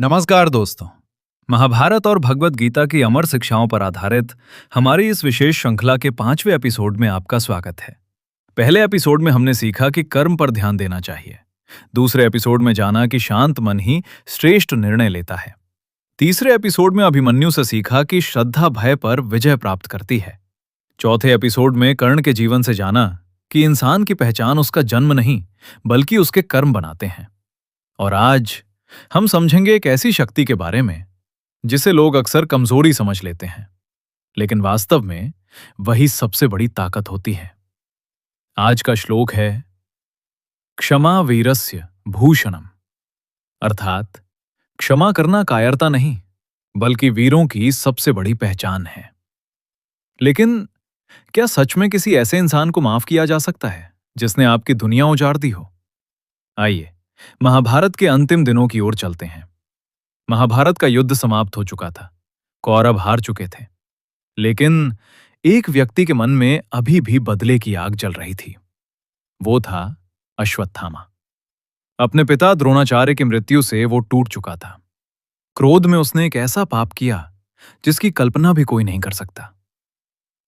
नमस्कार दोस्तों। महाभारत और भगवत गीता की अमर शिक्षाओं पर आधारित हमारी इस विशेष श्रृंखला के 5वें एपिसोड में आपका स्वागत है। पहले एपिसोड में हमने सीखा कि कर्म पर ध्यान देना चाहिए। दूसरे एपिसोड में जाना कि शांत मन ही श्रेष्ठ निर्णय लेता है। तीसरे एपिसोड में अभिमन्यु से सीखा कि श्रद्धा भय पर विजय प्राप्त करती है। चौथे एपिसोड में कर्ण के जीवन से जाना कि इंसान की पहचान उसका जन्म नहीं बल्कि उसके कर्म बनाते हैं। और आज हम समझेंगे एक ऐसी शक्ति के बारे में जिसे लोग अक्सर कमजोरी समझ लेते हैं, लेकिन वास्तव में वही सबसे बड़ी ताकत होती है। आज का श्लोक है क्षमा वीरस्य भूषणम, अर्थात क्षमा करना कायरता नहीं बल्कि वीरों की सबसे बड़ी पहचान है। लेकिन क्या सच में किसी ऐसे इंसान को माफ किया जा सकता है जिसने आपकी दुनिया उजाड़ दी हो? आइए महाभारत के अंतिम दिनों की ओर चलते हैं। महाभारत का युद्ध समाप्त हो चुका था। कौरव हार चुके थे, लेकिन एक व्यक्ति के मन में अभी भी बदले की आग जल रही थी। वो था अश्वत्थामा। अपने पिता द्रोणाचार्य की मृत्यु से वो टूट चुका था। क्रोध में उसने एक ऐसा पाप किया जिसकी कल्पना भी कोई नहीं कर सकता।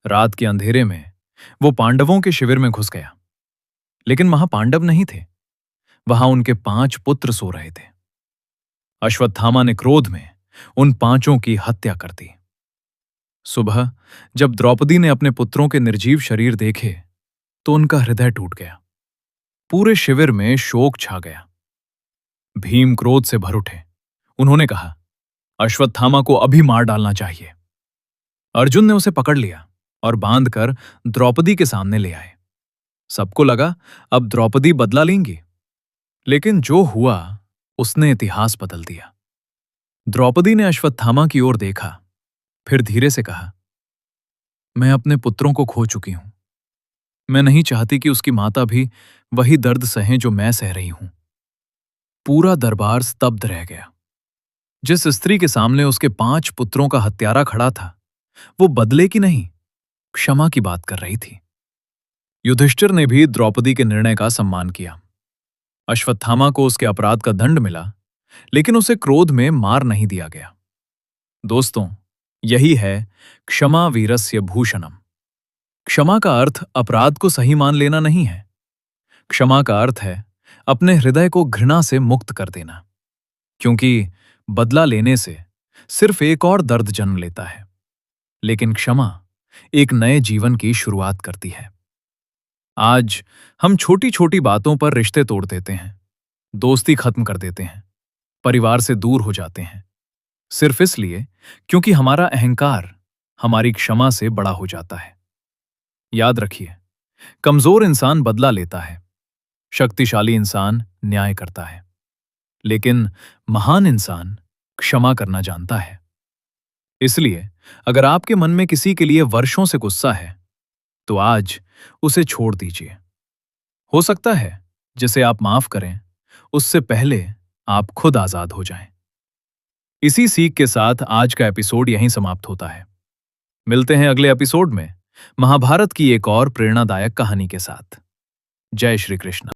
रात के अंधेरे में वो पांडवों के शिविर में घुस गया, लेकिन वहां पांडव नहीं थे। वहां उनके 5 पुत्र सो रहे थे। अश्वत्थामा ने क्रोध में उन 5 की हत्या कर दी। सुबह जब द्रौपदी ने अपने पुत्रों के निर्जीव शरीर देखे तो उनका हृदय टूट गया। पूरे शिविर में शोक छा गया। भीम क्रोध से भर उठे। उन्होंने कहा, अश्वत्थामा को अभी मार डालना चाहिए। अर्जुन ने उसे पकड़ लिया और बांधकर द्रौपदी के सामने ले आए। सबको लगा अब द्रौपदी बदला लेंगी, लेकिन जो हुआ उसने इतिहास बदल दिया। द्रौपदी ने अश्वत्थामा की ओर देखा, फिर धीरे से कहा, मैं अपने पुत्रों को खो चुकी हूं। मैं नहीं चाहती कि उसकी माता भी वही दर्द सहे जो मैं सह रही हूं। पूरा दरबार स्तब्ध रह गया। जिस स्त्री के सामने उसके 5 पुत्रों का हत्यारा खड़ा था, वो बदले की नहीं, क्षमा की बात कर रही थी। युधिष्ठिर ने भी द्रौपदी के निर्णय का सम्मान किया। अश्वत्थामा को उसके अपराध का दंड मिला, लेकिन उसे क्रोध में मार नहीं दिया गया। दोस्तों, यही है क्षमा वीरस्य भूषणम। क्षमा का अर्थ अपराध को सही मान लेना नहीं है। क्षमा का अर्थ है अपने हृदय को घृणा से मुक्त कर देना, क्योंकि बदला लेने से सिर्फ एक और दर्द जन्म लेता है, लेकिन क्षमा एक नए जीवन की शुरुआत करती है। आज हम छोटी छोटी बातों पर रिश्ते तोड़ देते हैं, दोस्ती खत्म कर देते हैं, परिवार से दूर हो जाते हैं, सिर्फ इसलिए क्योंकि हमारा अहंकार हमारी क्षमा से बड़ा हो जाता है। याद रखिए, कमजोर इंसान बदला लेता है, शक्तिशाली इंसान न्याय करता है, लेकिन महान इंसान क्षमा करना जानता है। इसलिए अगर आपके मन में किसी के लिए वर्षों से गुस्सा है, तो आज उसे छोड़ दीजिए। हो सकता है जिसे आप माफ करें, उससे पहले आप खुद आजाद हो जाएं। इसी सीख के साथ आज का एपिसोड यहीं समाप्त होता है। मिलते हैं अगले एपिसोड में महाभारत की एक और प्रेरणादायक कहानी के साथ। जय श्री कृष्ण।